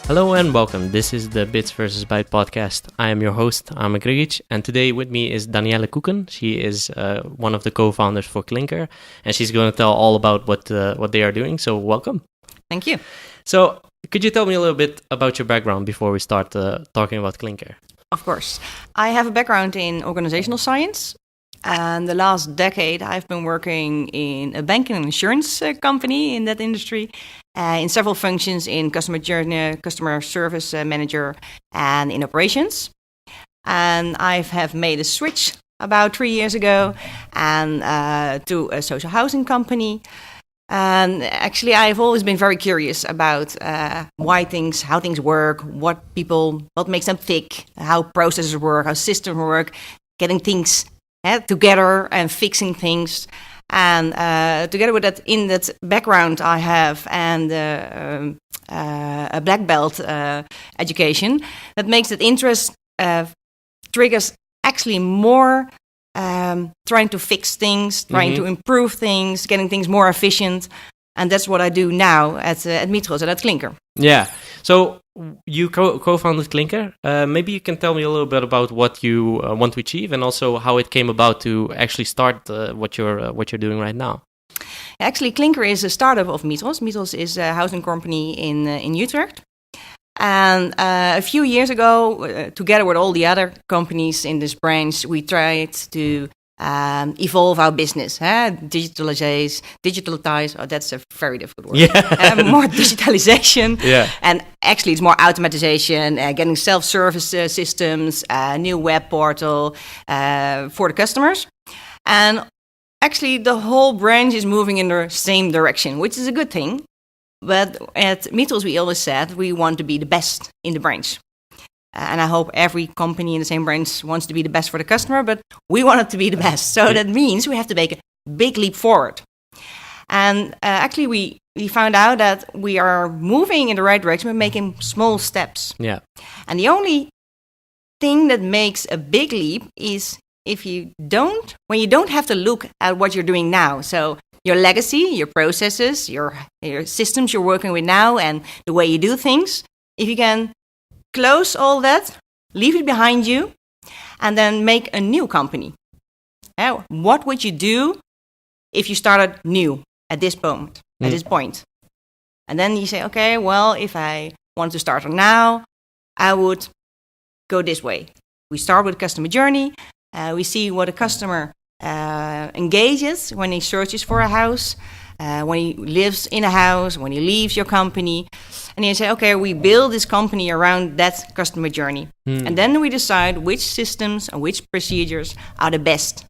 Hello and welcome. This is the Bits vs. Bytes podcast. I am your host, Ame Grigic, and today with me is Daniëlle Koeken. She is one of the co-founders for qlinker, and she's going to tell all about what they are doing. So welcome. Thank you. So could you tell me a little bit about your background before we start talking about qlinker? Of course. I have a background in organizational science. And the last decade, I've been working in a banking and insurance company in that industry, in several functions in customer journey, customer service manager, and in operations. And I have made a switch about 3 years ago and to a social housing company. And actually, I've always been very curious about how things work, what makes them tick, how processes work, how systems work, getting things together and fixing things. And together with that, in that background I have and a black belt education, that makes that interest triggers actually more trying to fix things, trying to improve things, getting things more efficient. And that's what I do now at Mitros and at qlinker. Yeah. So you co-founded qlinker. Maybe you can tell me a little bit about what you want to achieve, and also how it came about to actually start what you're doing right now. Actually, qlinker is a startup of Mitros. Mitros is a housing company in Utrecht. And a few years ago, together with all the other companies in this branch, we tried to evolve our business, digitalize. Oh, that's a very difficult word. Yeah. More digitalization. Yeah. And actually, it's more automatization, getting self-service systems, a new web portal for the customers. And actually, the whole branch is moving in the same direction, which is a good thing. But at Mitros, we always said we want to be the best in the branch. And I hope every company in the same branch wants to be the best for the customer, but we want it to be the best. So that means we have to make a big leap forward. And actually, we found out that we are moving in the right direction. We're making small steps. Yeah. And the only thing that makes a big leap is when you don't have to look at what you're doing now. So your legacy, your processes, your systems you're working with now, and the way you do things, if you can close all that, leave it behind you, and then make a new company. What would you do if you started new at this moment, at this point? And then you say, okay, well, if I want to start now, I would go this way. We start with customer journey. We see what a customer engages when he searches for a house, when he lives in a house, when he leaves your company. And you say, okay, we build this company around that customer journey. And then we decide which systems and which procedures are the best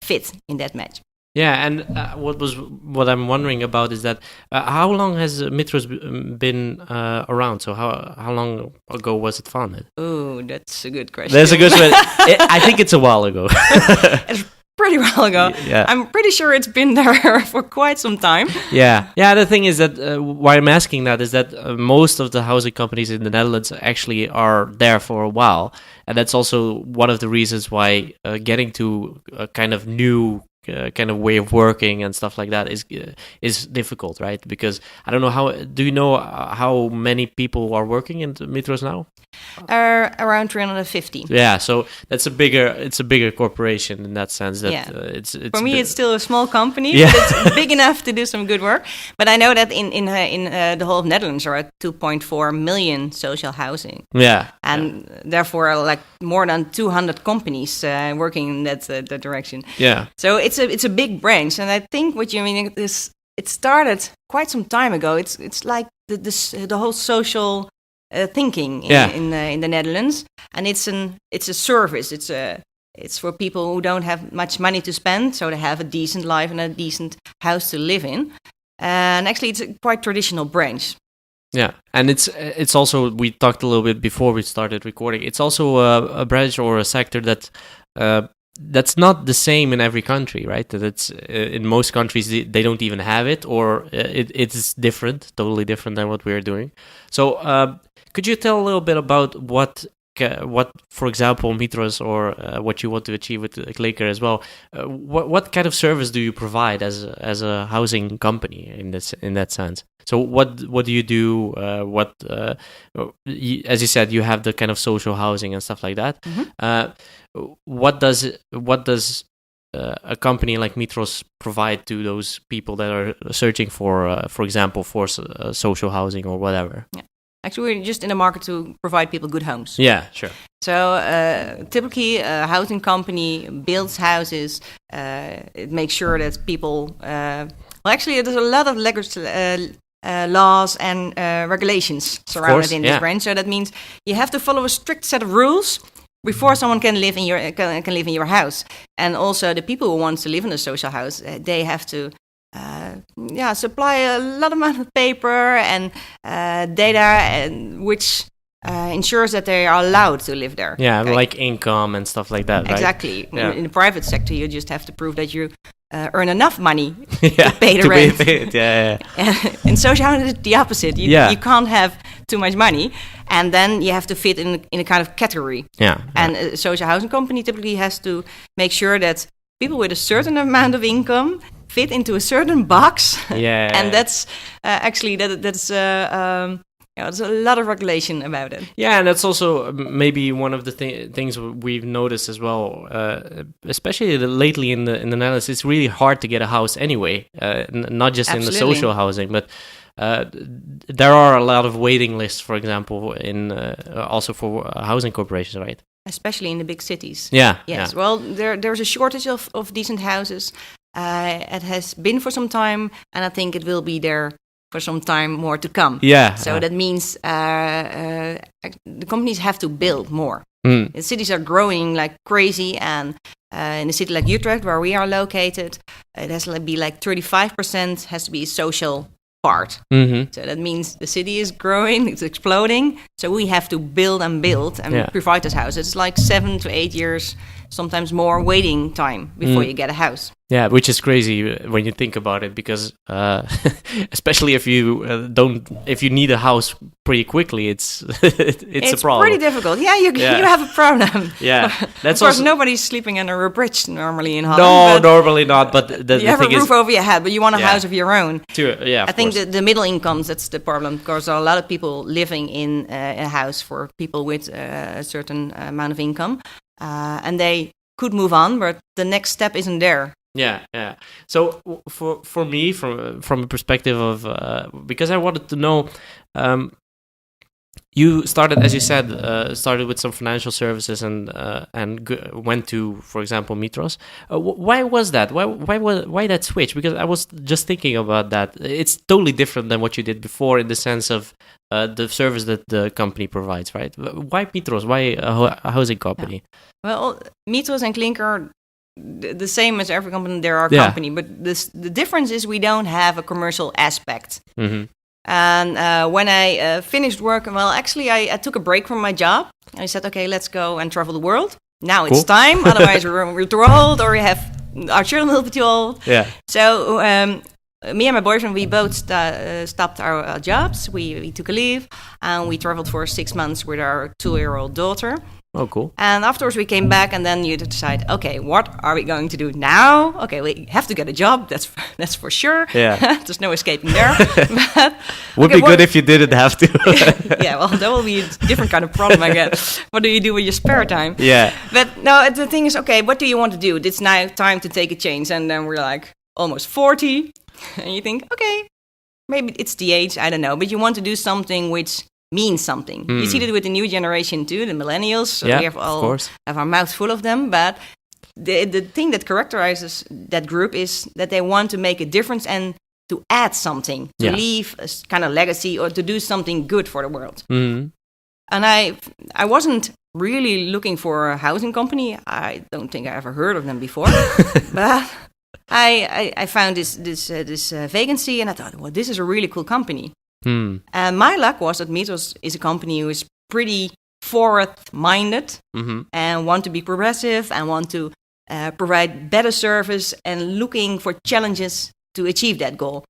fit in that match. Yeah, and what I'm wondering about is that how long has Mitros been around? So how long ago was it founded? Oh, that's a good question. That's a good question. I think it's a while ago. It's pretty while ago. Yeah. I'm pretty sure it's been there for quite some time. Yeah. The thing is that why I'm asking that is that most of the housing companies in the Netherlands actually are there for a while, and that's also one of the reasons why getting to a kind of new kind of way of working and stuff like that is difficult, right? Because I don't know do you know how many people are working in Mitros now? Around 350. Yeah, so it's a bigger corporation in that sense. That it's for me, it's still a small company, yeah. But it's big enough to do some good work. But I know that in the whole of Netherlands there are 2.4 million social housing. Yeah, and therefore like more than 200 companies working in that direction. Yeah. So it's a big branch, and I think what you mean is it started quite some time ago. It's like the whole social thinking in the Netherlands, and it's a service. It's for people who don't have much money to spend, so they have a decent life and a decent house to live in. And actually, it's a quite traditional branch. Yeah, and it's also, we talked a little bit before we started recording. It's also a branch or a sector that's not the same in every country, right? That it's in most countries they don't even have it, or it's different, totally different than what we're doing. So could you tell a little bit about what for example, Mitros or what you want to achieve with qlinker as well. What kind of service do you provide as a housing company in that sense? So what do you do? As you said, you have the kind of social housing and stuff like that. What does a company like Mitros provide to those people that are searching for example, for social housing or whatever? Yeah. Actually, we're just in the market to provide people good homes. Yeah, sure. So typically, a housing company builds houses. It makes sure that people. Actually, there's a lot of laws and regulations surrounded in this brand. So that means you have to follow a strict set of rules before someone can live in your house. And also, the people who want to live in a social house, they have to. Supply a lot amount of paper and data, and which ensures that they are allowed to live there. Yeah, like income and stuff like that, right? Exactly. Yeah. In the private sector, you just have to prove that you earn enough money to pay the rent. In social housing, it's the opposite. You can't have too much money, and then you have to fit in a kind of category. And a social housing company typically has to make sure that people with a certain amount of income fit into a certain box, and that's actually that's there's a lot of regulation about it. Yeah, and that's also maybe one of the things we've noticed as well, especially lately in the Netherlands. It's really hard to get a house anyway, not just in the social housing, but there are a lot of waiting lists, for example, in also for housing corporations, right? Especially in the big cities. Yes. Yeah. Well, there's a shortage of decent houses. It has been for some time, and I think it will be there for some time more to come. So that means the companies have to build more. The cities are growing like crazy, and in a city like Utrecht, where we are located, it has to be like 35% has to be social part. So that means the city is growing, it's exploding. So we have to build and provide those houses. It's like 7 to 8 years, sometimes more waiting time before you get a house. Yeah, which is crazy when you think about it, because especially if you if you need a house pretty quickly, it's a problem. It's pretty difficult. You have a problem. That's of course nobody's sleeping under a bridge normally in Holland. No, normally not. But you have a roof over your head, but you want a house of your own. I think the middle incomes, that's the problem, because there are a lot of people living in a house for people with a certain amount of income, and they could move on, but the next step isn't there. So for me, from a perspective of because I wanted to know, you started, as you said, with some financial services and went to, for example, Mitros. Why was that? Why that switch? Because I was just thinking about that. It's totally different than what you did before in the sense of the service that the company provides, right? Why Mitros? Why a housing company? Well, Mitros and qlinker, the same as every company, they're our company, but the difference is we don't have a commercial aspect. And when I finished work, well, actually, I took a break from my job. I said, okay, let's go and travel the world. Now it's time. Otherwise, we're too old, or we have our children will be too old. So me and my boyfriend, we both stopped our jobs. We took a leave, and we traveled for 6 months with our 2-year-old daughter. Oh, cool. And afterwards we came back, and then you decide, okay, what are we going to do now? Okay, we have to get a job, that's for sure. There's no escaping there. But, would be good if you didn't have to. Well, that will be a different kind of problem, I guess. What do you do with your spare time? But no, the thing is, okay, what do you want to do? It's now time to take a change. And then we're like almost 40, and you think, okay, maybe it's the age, I don't know, but you want to do something which means something. You see that with the new generation too, the millennials. So we have our mouths full of them. But the thing that characterizes that group is that they want to make a difference and to add something, to leave a kind of legacy or to do something good for the world. And I wasn't really looking for a housing company. I don't think I ever heard of them before, but I found this vacancy, and I thought, well, this is a really cool company. And my luck was that Mitros is a company who is pretty forward-minded and want to be progressive and want to provide better service and looking for challenges to achieve that goal.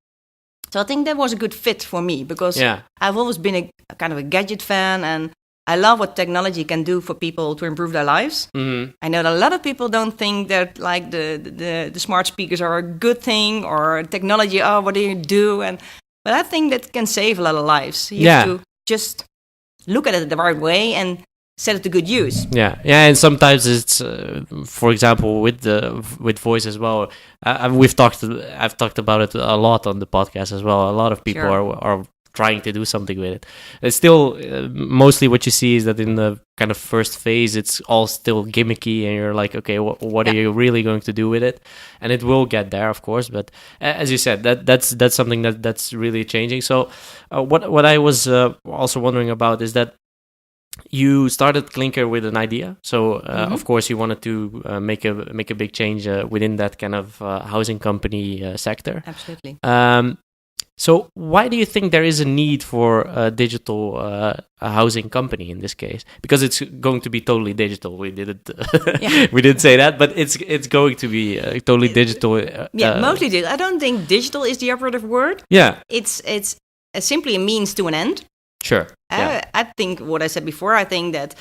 So I think that was a good fit for me, because I've always been a kind of a gadget fan, and I love what technology can do for people to improve their lives. Mm-hmm. I know that a lot of people don't think that like the smart speakers are a good thing or technology. Oh, what do you do? But I think that can save a lot of lives. You have to just look at it the right way and set it to good use. Yeah, and sometimes it's, for example, with voice as well. I've talked about it a lot on the podcast as well. A lot of people are trying to do something with it. It's still mostly what you see is that in the kind of first phase, it's all still gimmicky, and you're like, okay, what are you really going to do with it? And it will get there, of course. But as you said, that's something that's really changing. So what I was also wondering about is that you started qlinker with an idea, so of course you wanted to make a big change within that kind of housing company sector. Absolutely. So why do you think there is a need for a digital housing company in this case? Because it's going to be totally digital. We didn't we didn't say that, but it's going to be totally digital. Mostly digital. I don't think digital is the operative word. Yeah, it's simply a means to an end. Sure. I think what I said before, I think that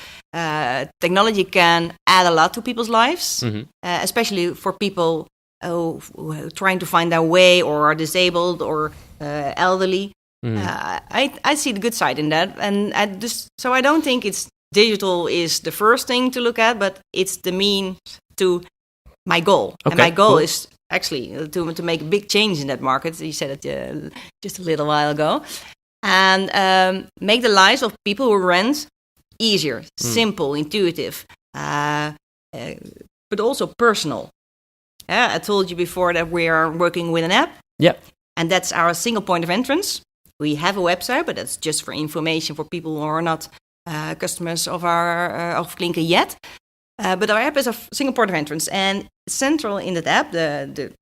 technology can add a lot to people's lives, especially for people who are trying to find their way or are disabled or elderly. I see the good side in that. And so I don't think it's digital is the first thing to look at, but it's the means to my goal. Okay, and my goal is actually to make a big change in that market. You said it just a little while ago. And make the lives of people who rent easier, simple, intuitive, but also personal. I told you before that we are working with an app. Yeah. And that's our single point of entrance. We have a website, but that's just for information for people who are not customers of our of qlinker yet. But our app is a single point of entrance, and central in that app, the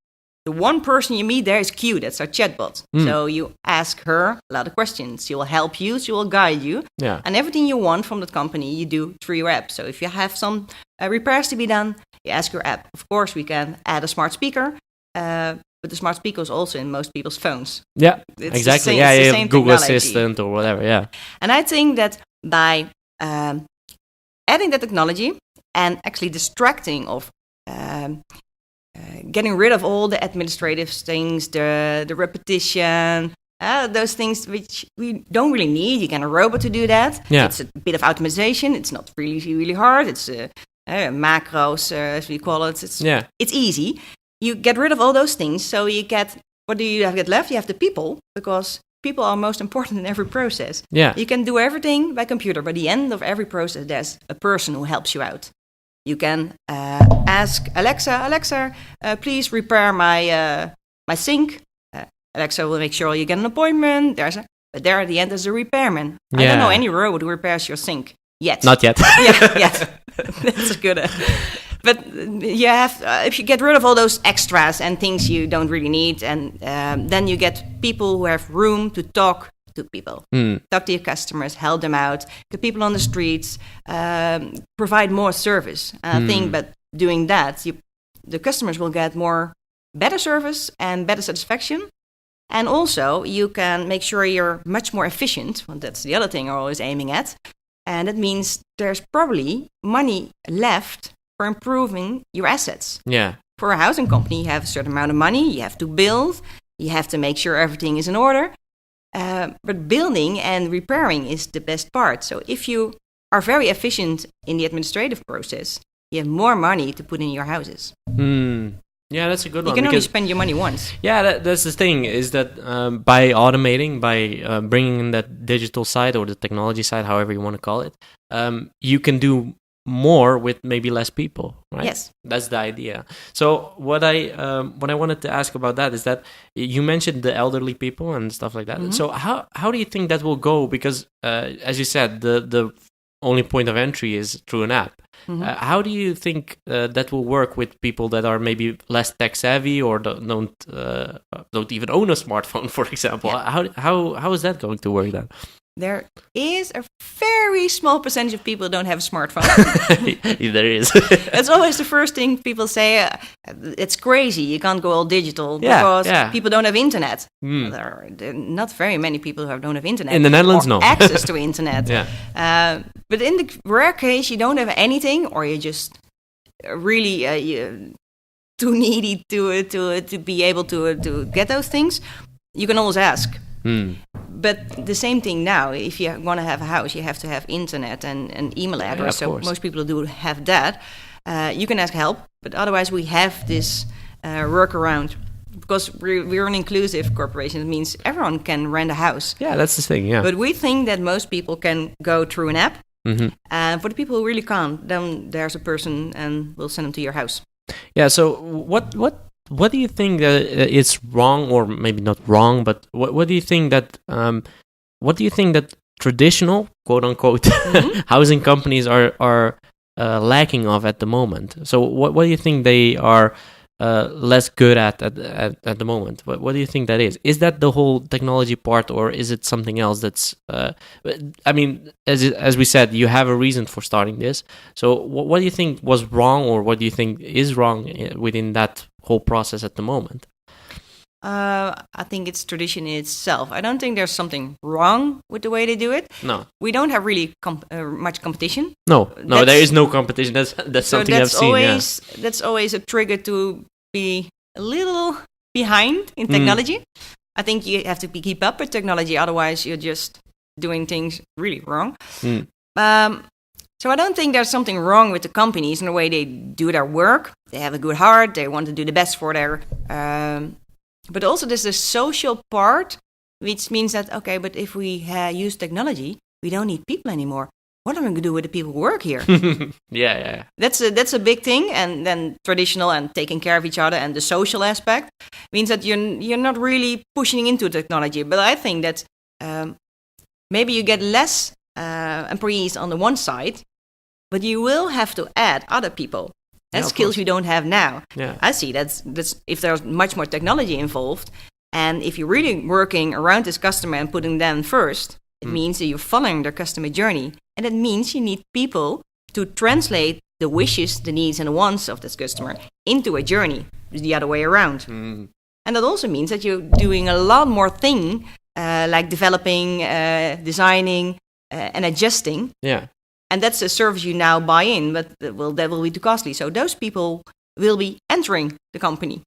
one person you meet there is Q. That's our chatbot. So you ask her a lot of questions. She will help you. She will guide you. Yeah. And everything you want from that company, you do through your app. So if you have some repairs to be done, you ask your app. Of course, we can add a smart speaker, but the smart speaker is also in most people's phones. Yeah, it's exactly. The same, you have Google technology. Assistant or whatever. Yeah. And I think that by adding that technology and actually distracting of getting rid of all the administrative things, the repetition, those things which we don't really need. You get a robot to do that. Yeah. It's a bit of automation. It's not really hard. It's macros, as we call it. It's easy. You get rid of all those things. So you get, what do you have get left? You have the people, because people are most important in every process. Yeah. You can do everything by computer. By the end of every process, there's a person who helps you out. You can ask Alexa, please repair my sink. Alexa will make sure you get an appointment. But there at the end, there's a repairman. Yeah. I don't know any robot who repairs your sink yet. Not yet. Yet. That's a good. But you have, if you get rid of all those extras and things you don't really need, and then you get people who have room to talk to people, talk to your customers, help them out, get people on the streets, provide more service. And I think, but doing that, the customers will get better service and better satisfaction. And also, you can make sure you're much more efficient. Well, that's the other thing we're always aiming at. And that means there's probably money left for improving your assets. Yeah. For a housing company, you have a certain amount of money, you have to build, you have to make sure everything is in order. But building and repairing is the best part. So if you are very efficient in the administrative process, you have more money to put in your houses. Yeah, that's a good one. You can only spend your money once. Yeah, that's the thing, is that by automating, by bringing in that digital side or the technology side, however you want to call it, you can do more with maybe less people, right? Yes. That's the idea. So what I wanted to ask about that is that you mentioned the elderly people and stuff like that. So how do you think that will go? Because as you said, the only point of entry is through an app. How do you think that will work with people that are maybe less tech savvy or don't even own a smartphone, for example? Yeah. How is that going to work then? there is a very small percentage of people who don't have a smartphone. There is. That's always the first thing people say. It's crazy. You can't go all digital because people don't have internet. There are not very many people who don't have internet. In the Netherlands, no. Access to internet. But in the rare case you don't have anything, or you just really too needy to be able to get those things, you can always ask. But the same thing now, if you want to have a house, you have to have internet and an email address. So most people do have that. You can ask help, but otherwise we have this workaround. Because we're an inclusive corporation, it means everyone can rent a house. Yeah, that's the thing, yeah. But we think that most people can go through an app. For the people who really can't, then there's a person and we'll send them to your house. Yeah, so what do you think that is wrong, or maybe not wrong, but what do you think that traditional, quote unquote, housing companies are lacking of at the moment? So what do you think they are less good at the moment? What do you think that is? Is that the whole technology part, or is it something else that's I mean, as we said, you have a reason for starting this. So what do you think was wrong, or what do you think is wrong within that whole process at the moment? I think it's tradition in itself. I don't think there's something wrong with the way they do it. No, we don't have really much competition. No, there is no competition. That's something I've seen. That's always a trigger to be a little behind in technology. I think you have to keep up with technology, otherwise you're just doing things really wrong. So I don't think there's something wrong with the companies in the way they do their work. They have a good heart. They want to do the best for their... but also there's the social part, which means that, okay, but if we use technology, we don't need people anymore. What am I going to do with the people who work here? Yeah. That's a big thing. And then traditional and taking care of each other and the social aspect means that you're not really pushing into technology. But I think that maybe you get less employees on the one side, but you will have to add other people. That's skills you don't have now. Yeah. I see that's if there's much more technology involved, and if you're really working around this customer and putting them first, it means that you're following their customer journey, and it means you need people to translate the wishes, the needs, and the wants of this customer into a journey. It's the other way around. And that also means that you're doing a lot more thing, like developing, designing, and adjusting. Yeah. And that's a service you now buy in, but that will be too costly. So those people will be entering the company.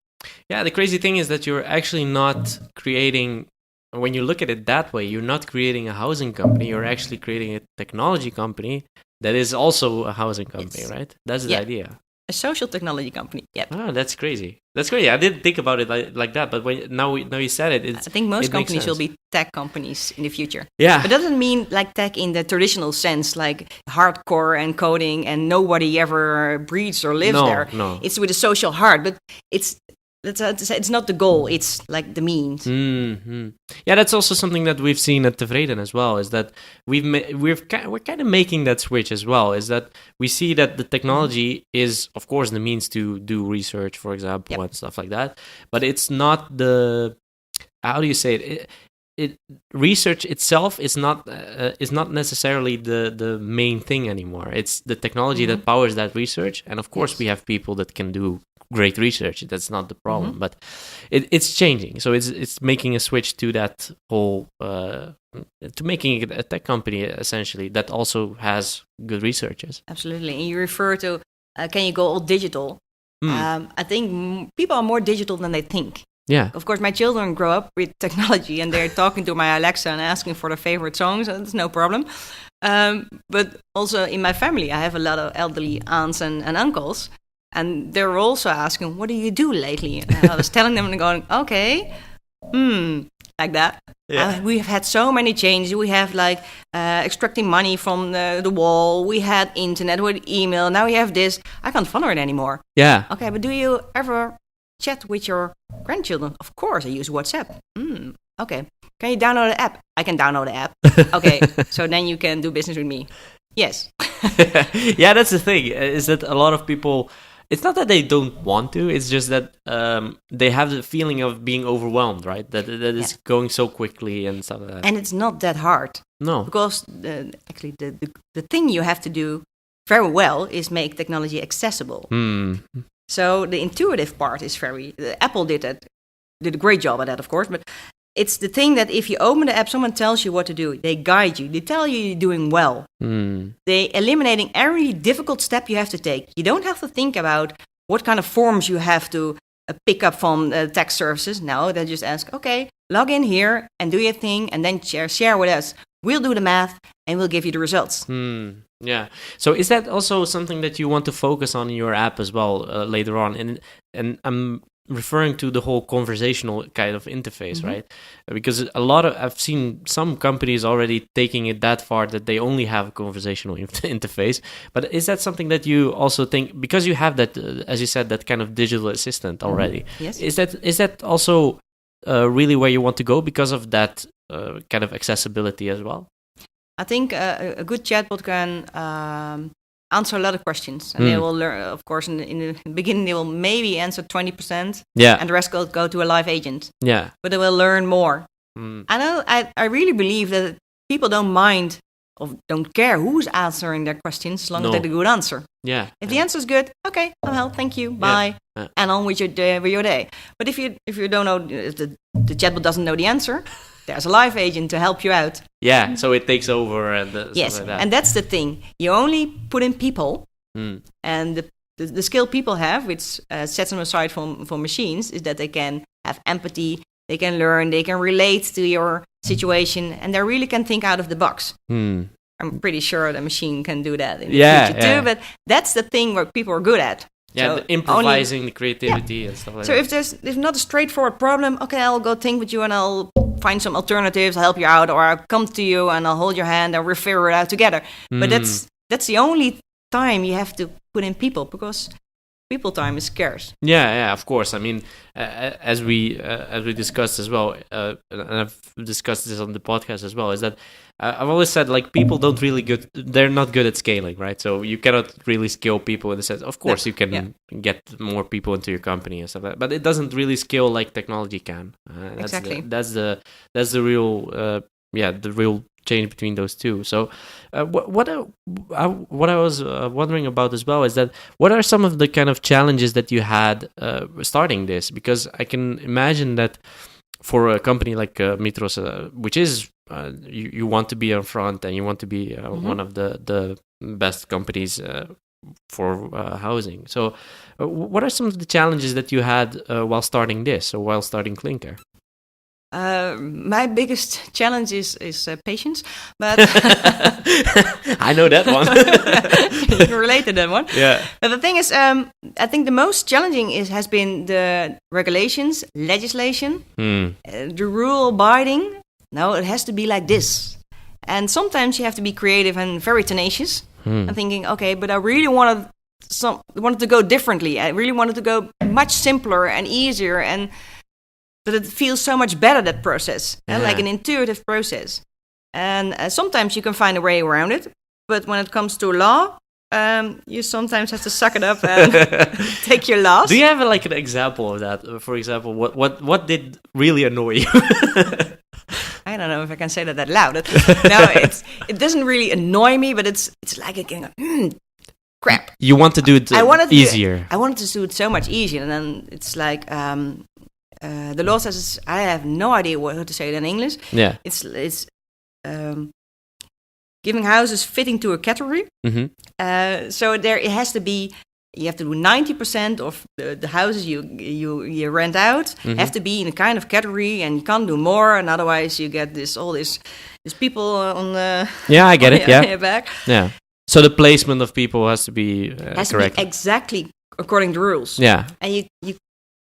Yeah, the crazy thing is that you're actually not creating, when you look at it that way, you're not creating a housing company, you're actually creating a technology company that is also a housing company, right? That's the idea. A social technology company, yep. Oh, that's crazy. That's crazy. I didn't think about it like that, but now you said it. I think most companies will be tech companies in the future. Yeah. But it doesn't mean like tech in the traditional sense, like hardcore and coding and nobody ever breathes or lives there. No. It's with a social heart, but it's not the goal, it's like the means. Yeah, that's also something that we've seen at Tevreden as well, is that we're kind of making that switch as well, is that we see that the technology is, of course, the means to do research, for example, and stuff like that, but it's not the, how do you say it? Research itself is not necessarily the main thing anymore. It's the technology that powers that research, and of course we have people that can do great research. That's not the problem, but it's changing. So it's making a switch to that whole to making it a tech company essentially that also has good researchers. Absolutely. And you refer to can you go all digital? I think people are more digital than they think. Yeah. Of course, my children grow up with technology and they're talking to my Alexa and asking for their favorite songs. That's no problem. But also in my family, I have a lot of elderly aunts and uncles. And they're also asking, what do you do lately? And I was telling them and going, okay, like that. Yeah. We've had so many changes. We have like extracting money from the wall. We had internet with email. Now we have this. I can't follow it anymore. Yeah. Okay, but do you ever chat with your grandchildren? Of course, I use WhatsApp. Okay. Can you download the app? I can download the app. Okay, so then you can do business with me. Yes. Yeah, that's the thing, is that a lot of people it's not that they don't want to. It's just that they have the feeling of being overwhelmed, right? That it's going so quickly and stuff like that. And it's not that hard. No, because actually the thing you have to do very well is make technology accessible. So the intuitive part is Apple did a great job at that, of course, but it's the thing that if you open the app, someone tells you what to do. They guide you. They tell you you're doing well. They eliminating every difficult step you have to take. You don't have to think about what kind of forms you have to pick up from tech services. No, they just ask, okay, log in here and do your thing, and then share with us. We'll do the math and we'll give you the results. Yeah. So is that also something that you want to focus on in your app as well later on? And I'm referring to the whole conversational kind of interface, right? Because I've seen some companies already taking it that far that they only have a conversational interface. But is that something that you also think, because you have that, as you said, that kind of digital assistant already? Yes. Is that also really where you want to go because of that kind of accessibility as well? I think a good chatbot can answer a lot of questions, and they will learn. Of course, in the beginning, they will maybe answer 20%, and the rest go to a live agent. Yeah, but they will learn more. I really believe that people don't mind or don't care who's answering their questions, as long as they get a good answer. Yeah, if the answer is good, okay, I'll help. Thank you, bye, and on with your day. But if you don't know, if the chatbot doesn't know the answer, there's a live agent to help you out. Yeah, so it takes over and yes, stuff like that. And that's the thing. You only put in people, and the skill people have, which sets them aside from machines, is that they can have empathy, they can learn, they can relate to your situation, and they really can think out of the box. I'm pretty sure the machine can do that in the future too, but that's the thing where people are good at. Yeah, so the improvising, the creativity and stuff like that. So if there's not a straightforward problem, okay, I'll go think with you and I'll find some alternatives, I'll help you out, or I'll come to you and I'll hold your hand and we'll figure it out together. But that's the only time you have to put in people, because people time is scarce. Yeah, of course. I mean, as we discussed as well, and I've discussed this on the podcast as well, is that I've always said, like, people they're not good at scaling, right? So you cannot really scale people in the sense, of course, you can get more people into your company and stuff like that, but it doesn't really scale like technology can. Exactly. That's the real the real change between those two. So what I was wondering about as well is that what are some of the kind of challenges that you had starting this? Because I can imagine that for a company like Mitros, which is you want to be up front and you want to be one of the best companies for housing. So what are some of the challenges that you had while starting this, or while starting qlinker? My biggest challenge is patience, but I know that one. You can relate to that one. Yeah. But the thing is, I think the most challenging has been the regulations, legislation, the rule abiding. No, it has to be like this. And sometimes you have to be creative and very tenacious and thinking, okay, but I really wanted to go differently. I really wanted to go much simpler and easier, and that it feels so much better, that process, like an intuitive process. And sometimes you can find a way around it, but when it comes to law, you sometimes have to suck it up and take your loss. Do you have like an example of that? For example, what did really annoy you? I don't know if I can say that loud. It doesn't really annoy me, but it's like a crap. You want to do it easier. I wanted to do it so much easier, and then it's like the law says, I have no idea how to say it in English. Yeah, it's giving houses fitting to a category. So it has to be. You have to do 90% of the houses you rent out have to be in a kind of category, and you can't do more, and otherwise you get all these people on the I get it. your back. Yeah. So the placement of people has to be has correct. To be exactly according to rules. Yeah. And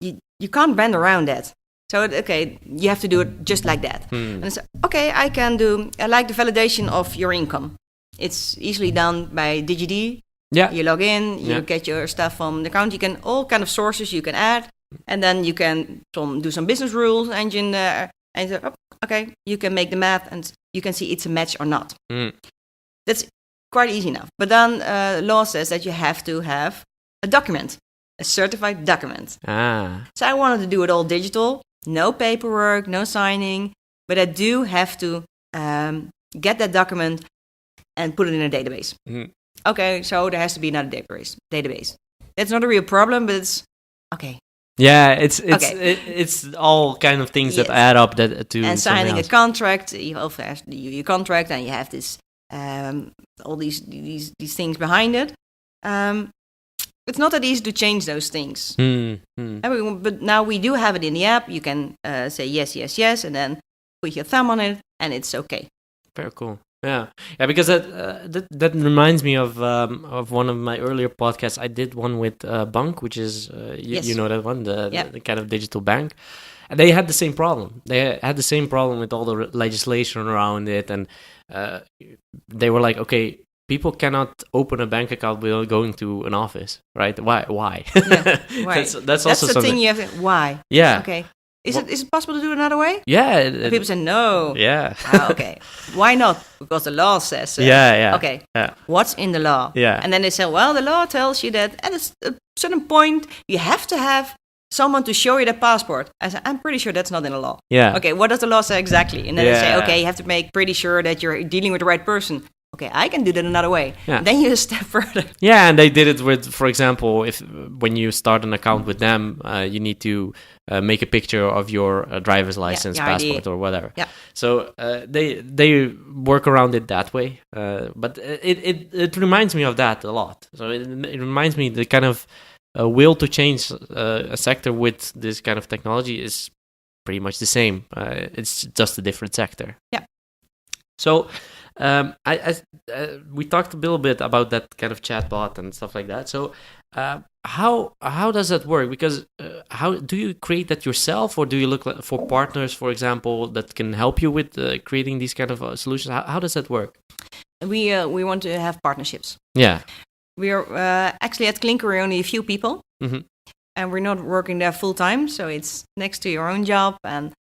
you can't bend around that. So you have to do it just like that. And it's I like the validation of your income. It's easily done by DigiD. Yeah. You log in, you get your stuff from the account. You can all kind of sources you can add, and then you can do some business rules engine there, and you can make the math, and you can see it's a match or not. That's quite easy enough. But then law says that you have to have a document. a certified document. Ah. So I wanted to do it all digital, no paperwork, no signing, but I do have to get that document and put it in a database. Mm. Okay, so there has to be another database. That's not a real problem, but it's okay. Yeah, it's all kind of things that add up to and signing a contract. You also have your contract, and you have this all these things behind it. It's not that easy to change those things. But now we do have it in the app. You can say yes, and then put your thumb on it, and it's okay. Very cool. Yeah, because that reminds me of one of my earlier podcasts. I did one with Bank, which is you know that one, the kind of digital bank, and they had the same problem. They had the same problem with all the legislation around it, and they were like, okay, people cannot open a bank account without going to an office, right? Why? Yeah, right. That's also the something. Thing you have to. Why? Yeah. Okay. Is it possible to do it another way? Yeah. People say no. Yeah. Okay. Why not? Because the law says so. Yeah. Okay. Yeah. What's in the law? Yeah. And then they say, well, the law tells you that at a certain point you have to have someone to show you the passport. I said, I'm pretty sure that's not in the law. Yeah. Okay. What does the law say exactly? And then they say, okay, you have to make pretty sure that you're dealing with the right person. Okay, I can do that another way. Yeah. Then you step further. Yeah, and they did it with, for example, when you start an account with them, you need to make a picture of your driver's license, passport, or whatever. Yeah. So they work around it that way. But it reminds me of that a lot. So it reminds me the kind of will to change a sector with this kind of technology is pretty much the same. It's just a different sector. Yeah. So. We talked a little bit about that kind of chatbot and stuff like that. So, how does that work? Because how do you create that yourself, or do you look for partners, for example, that can help you with creating these kind of solutions? How does that work? We want to have partnerships. Yeah, we are actually at qlinker we're only a few people, and we're not working there full time, so it's next to your own job. And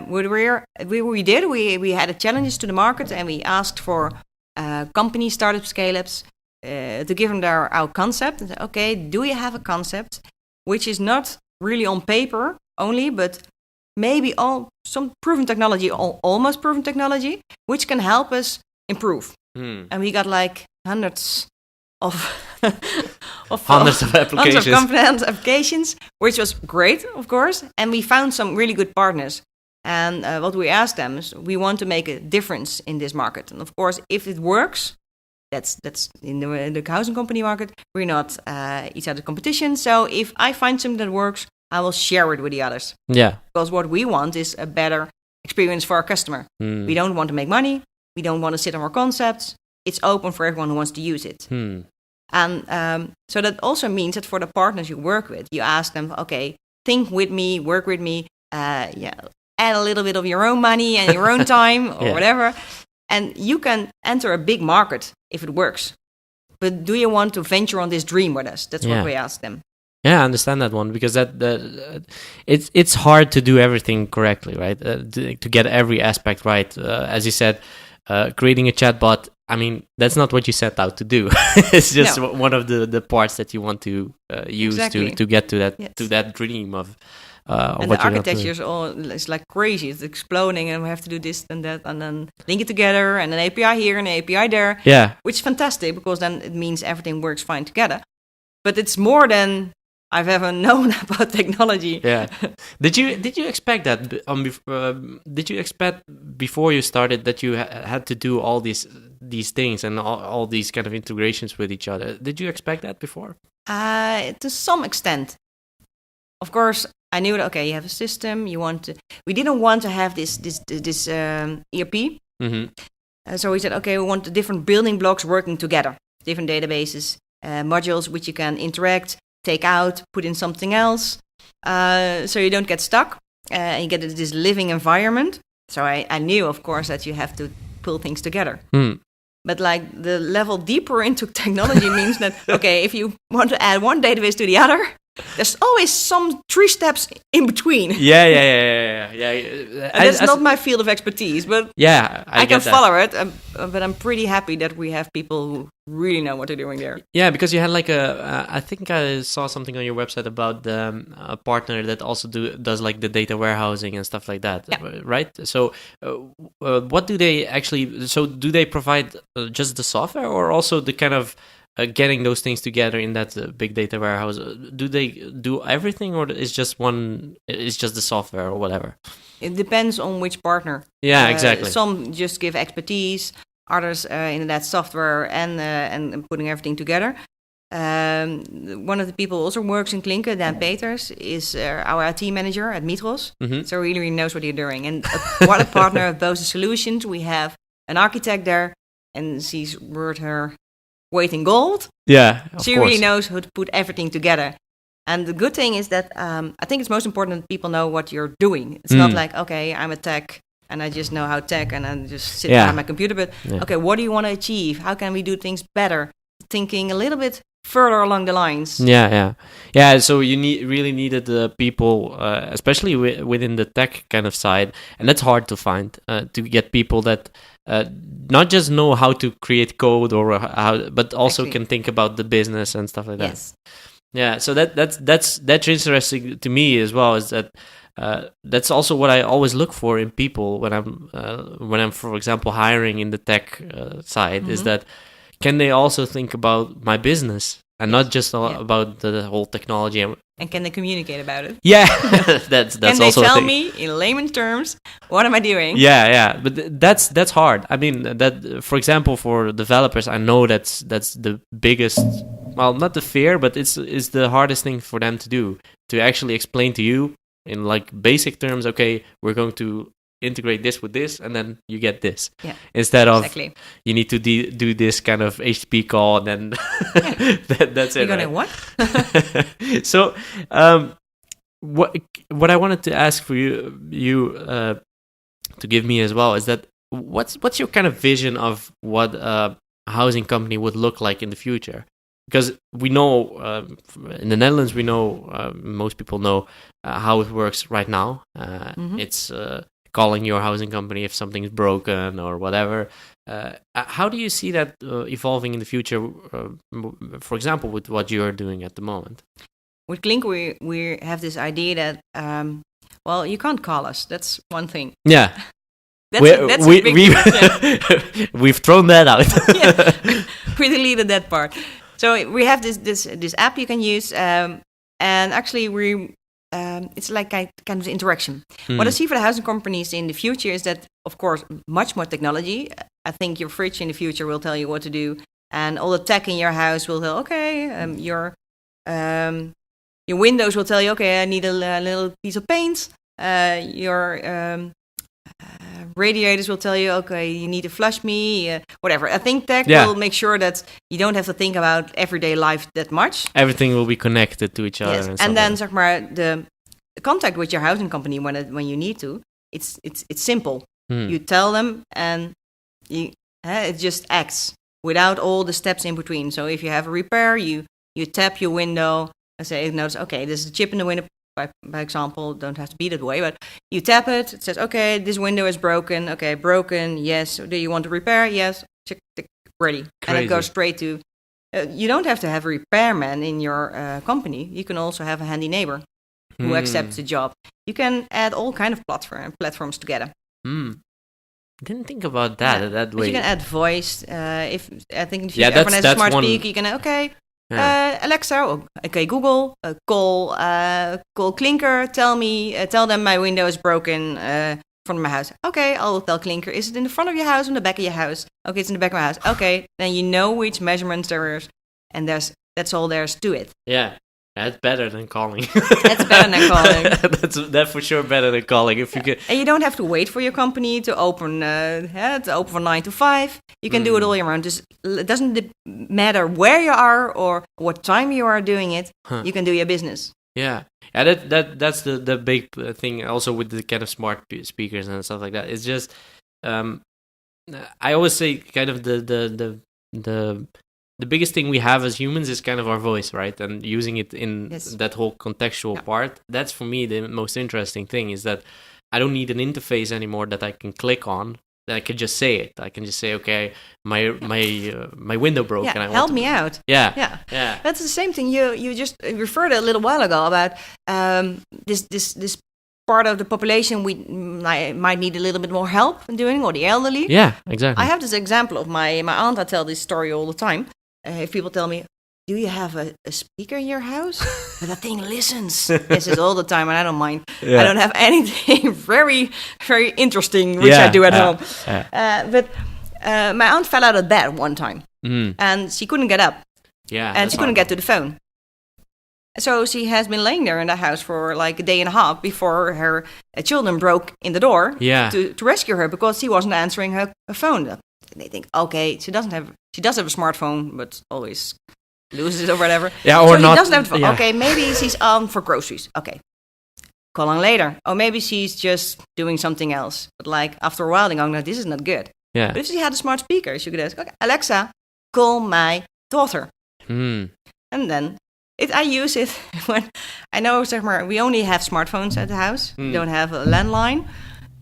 what we did, we had a challenges to the market, and we asked for companies, startup, scale-ups to give them our concept. And say, okay, do you have a concept which is not really on paper only, but maybe some proven technology, almost proven technology, which can help us improve? And we got like hundreds of hundreds of applications. Hundreds of applications, which was great, of course. And we found some really good partners. And what we asked them is, we want to make a difference in this market. And of course, if it works, that's in the housing company market. We're not each other's competition. So if I find something that works, I will share it with the others. Yeah. Because what we want is a better experience for our customer. We don't want to make money. We don't want to sit on our concepts. It's open for everyone who wants to use it. And so that also means that for the partners you work with, you ask them, okay, think with me, work with me, add a little bit of your own money and your own time or whatever. And you can enter a big market if it works. But do you want to venture on this dream with us? That's what we ask them. Yeah, I understand that one, because it's hard to do everything correctly, right? To get every aspect right. As you said, creating a chatbot, I mean, that's not what you set out to do. It's just one of the parts that you want to use to get to that dream of. And the architecture is like crazy. It's exploding, and we have to do this and that, and then link it together, and an API here and an API there. Yeah, which is fantastic, because then it means everything works fine together. But it's more than I've ever known about technology. Yeah. Did you expect that? Did you expect before you started that you had to do all these things and all these kind of integrations with each other? Did you expect that before? To some extent, of course. I knew that, okay, you have a system, we didn't want to have this ERP. So we said, okay, we want the different building blocks working together, different databases, modules which you can interact, take out, put in something else, so you don't get stuck, and you get this living environment. So I knew, of course, that you have to pull things together. But like the level deeper into technology means that, okay, if you want to add one database to the other, there's always some 3 steps in between. Yeah. And that's not my field of expertise, but I can follow it. but I'm pretty happy that we have people who really know what they're doing there. Yeah, because you had like I think I saw something on your website about a partner that also does like the data warehousing and stuff like that, right? So what do they actually, so do they provide just the software or also the kind of getting those things together in that big data warehouse? Do they do everything, or is just the software or whatever? It depends on which partner. Yeah, exactly. Some just give expertise, others in that software and putting everything together. One of the people who also works in qlinker, Dan Peters, is our IT manager at Mitros. Mm-hmm. So he really knows what he's doing. And what a partner of both the solutions. We have an architect there, and she's worth her weight in gold. Yeah, of she course. really knows how to put everything together. And the good thing is that I think it's most important that people know what you're doing. It's not like, okay, I'm a tech and I just know how tech and I just sit behind my computer. But okay, what do you want to achieve? How can we do things better? Thinking a little bit further along the lines. Yeah. So you really needed the people, especially within the tech kind of side, and that's hard to find, to get people that not just know how to create code or how, but also can think about the business and stuff like that. Yes. Yeah, so that's interesting to me as well. Is that that's also what I always look for in people when I'm for example hiring in the tech side. Is that can they also think about my business and not just about the whole technology and can they communicate about it? Yeah, that's can also they tell me in layman's terms what am I doing? Yeah, but that's hard. I mean, that for example for developers, I know that's the biggest. Well, not the fear, but it's the hardest thing for them to do, to actually explain to you in like basic terms, okay, we're going to integrate this with this, and then you get this. Yeah. Instead of you need to do this kind of HTTP call, and then that's it. You're gonna what? So, what I wanted to ask for you to give me as well is that what's your kind of vision of what a housing company would look like in the future? Because we know in the Netherlands, we know most people know how it works right now. It's calling your housing company if something's broken or whatever. How do you see that evolving in the future? For example, with what you are doing at the moment. With qlinker, we have this idea that you can't call us. That's one thing. Yeah. That's a big we've thrown that out. We deleted that part. So we have this app you can use, and actually it's like kind of interaction. What I see for the housing companies in the future is that, of course, much more technology. I think your fridge in the future will tell you what to do, and all the tech in your house will tell, your windows will tell you, okay, I need a little piece of paint. Your radiators will tell you, okay, you need to flush me, whatever. I think tech will make sure that you don't have to think about everyday life that much. Everything will be connected to each other. Yes. And then, zeg maar, the contact with your housing company when you need to, it's simple. You tell them, and it just acts without all the steps in between. So if you have a repair, you tap your window and say, notice, okay, there's a chip in the window. By example, don't have to be that way, but you tap it. It says, okay, this window is broken. Okay, broken. Yes. Do you want to repair? Yes. Tick, tick, ready. Crazy. And it goes straight to. You don't have to have a repairman in your company. You can also have a handy neighbor who accepts the job. You can add all kind of platforms together. Didn't think about that that way. But you can add voice. If I think if everyone has a smart speaker, you can Alexa, okay, Google, call qlinker. Tell them my window is broken from my house. Okay, I'll tell qlinker. Is it in the front of your house or in the back of your house? Okay, it's in the back of my house. Okay, then you know which measurements there is, and that's all there is to it. Yeah. That's better than calling. That's better than calling. That's for sure better than calling. If you could, and you don't have to wait for your company to open from 9 to 5. You can do it all year round. Just it doesn't matter where you are or what time you are doing it. You can do your business. Yeah, that's the big thing. Also with the kind of smart speakers and stuff like that. It's just I always say kind of the biggest thing we have as humans is kind of our voice, right? And using it in that whole contextual part. That's for me the most interesting thing, is that I don't need an interface anymore that I can click on then I can just say it. I can just say, okay, my window broke, and I want help me out. Yeah. That's the same thing you just referred a little while ago about this part of the population we might need a little bit more help in doing, or the elderly. Yeah, exactly. I have this example of my aunt. I tell this story all the time. If people tell me, do you have a speaker in your house? But that thing listens. This is all the time, and I don't mind. I don't have anything very, very interesting, which I do at home. But my aunt fell out of bed one time, and she couldn't get up. Yeah, and she couldn't get to the phone. So she has been laying there in the house for like a day and a half before her children broke in the door to rescue her, because she wasn't answering her phone. And they think, okay, she does have a smartphone, but always loses it or whatever. Yeah, or so not. She doesn't have a phone. Yeah. Okay, maybe she's on for groceries. Okay, call on later. Or maybe she's just doing something else. But like after a while, they go, no, this is not good. Yeah. But if she had a smart speaker, she could ask, okay, Alexa, call my daughter. And then I use it when I know, we only have smartphones at the house. We don't have a landline.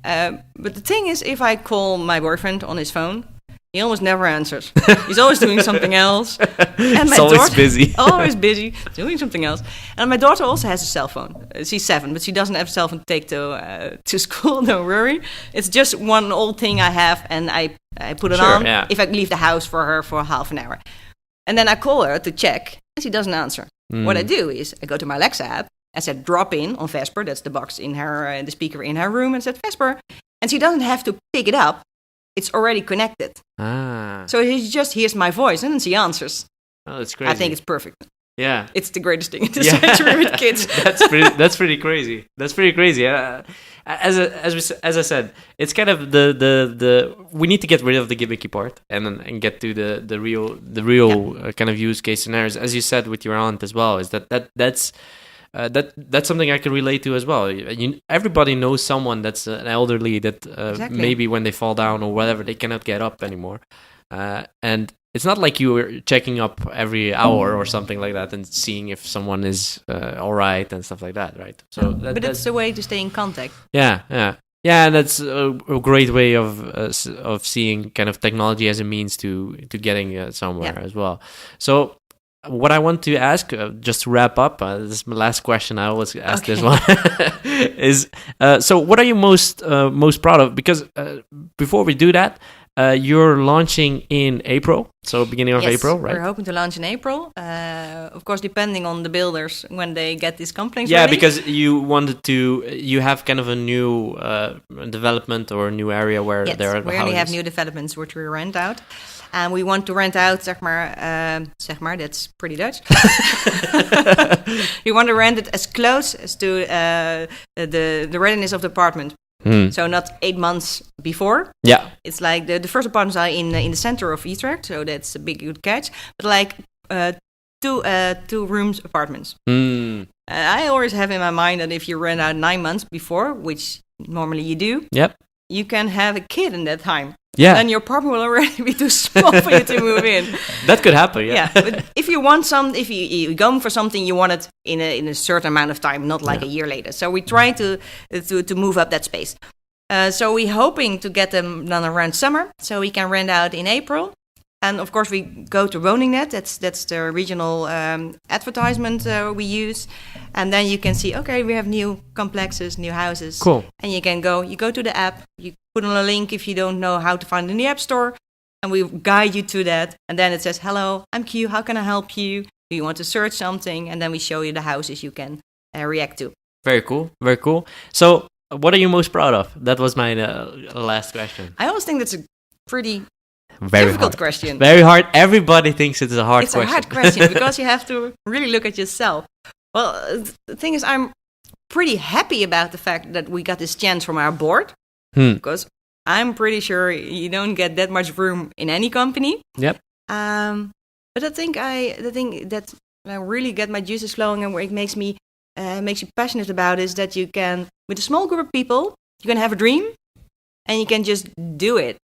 But the thing is, if I call my boyfriend on his phone, he almost never answers. He's always doing something else. And my always busy. Always busy, doing something else. And my daughter also has a cell phone. She's 7, but she doesn't have a cell phone to take to school, don't worry. It's just one old thing I have, and I put it on if I leave the house for her for half an hour. And then I call her to check, and she doesn't answer. What I do is I go to my Alexa app, I said drop in on Vesper, that's the box in her, the speaker in her room, and said Vesper. And she doesn't have to pick it up. It's already connected. So she just hears my voice, and then she answers. Oh, that's crazy. I think it's perfect. Yeah. It's the greatest thing in the century with kids. That's pretty crazy. That's pretty crazy. As I said, it's kind of the we need to get rid of the gimmicky part and get to the real kind of use case scenarios. As you said with your aunt as well, is that's something I can relate to as well. Everybody knows someone that's an elderly that maybe when they fall down or whatever, they cannot get up anymore. And it's not like you were checking up every hour or something like that and seeing if someone is all right and stuff like that, right? So, but it's a way to stay in contact. Yeah. And that's a great way of seeing kind of technology as a means to getting somewhere as well. So, what I want to ask, just to wrap up, this is my last question. I always ask this one, is so what are you most proud of? Because before we do that, you're launching in April, so beginning of April, right? We're hoping to launch in April. Of course, depending on the builders when they get these complaints. Yeah, ready. Because you have kind of a new development or a new area where there are we only have new developments which we rent out. And we want to rent out, zeg maar, that's pretty Dutch. We want to rent it as close as to the readiness of the apartment. So not 8 months before. Yeah, it's like the first apartments are in the center of Utrecht, so that's a big good catch. But like two rooms apartments. I always have in my mind that if you rent out 9 months before, which normally you do, you can have a kid in that time. Yeah, then your apartment will already be too small for you to move in. That could happen. Yeah. But if you want if you're going for something, you want it in a certain amount of time, not like a year later. So we try to move up that space. So we're hoping to get them done around summer, so we can rent out in April. And of course, we go to Woningnet. That's the regional advertisement we use. And then you can see, okay, we have new complexes, new houses. Cool. And you go to the app, you put on a link if you don't know how to find it in the App Store, and we guide you to that. And then it says, hello, I'm Q, how can I help you? Do you want to search something? And then we show you the houses you can react to. Very cool, very cool. So what are you most proud of? That was my last question. I always think that's a pretty... Very difficult hard. Question. Very hard. Everybody thinks it's a hard question. It's a hard question because you have to really look at yourself. Well, the thing is, I'm pretty happy about the fact that we got this chance from our board because I'm pretty sure you don't get that much room in any company. Yep. But the thing that I really get my juices flowing and where it makes you passionate about is that you can, with a small group of people, you can have a dream and you can just do it.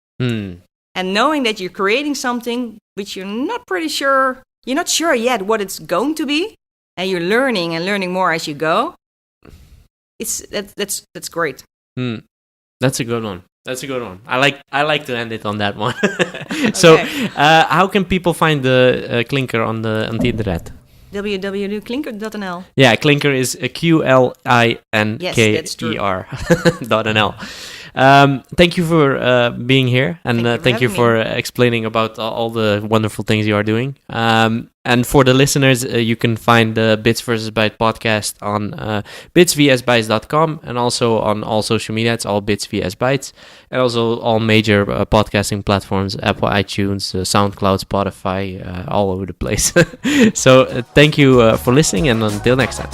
And knowing that you're creating something which you're not sure yet what it's going to be, and you're learning more as you go, that's great. That's a good one. That's a good one. I like to end it on that one. So, how can people find the qlinker on the internet? www.qlinker.nl. Yeah, qlinker is QLINKER .nl. Thank you for being here, and thank you for explaining about all the wonderful things you are doing. And for the listeners, you can find the Bits vs. Bytes podcast on bitsvsbytes.com, and also on all social media. It's all Bits vs. Bytes, and also all major podcasting platforms: Apple, iTunes, SoundCloud, Spotify, all over the place. So thank you for listening, and until next time.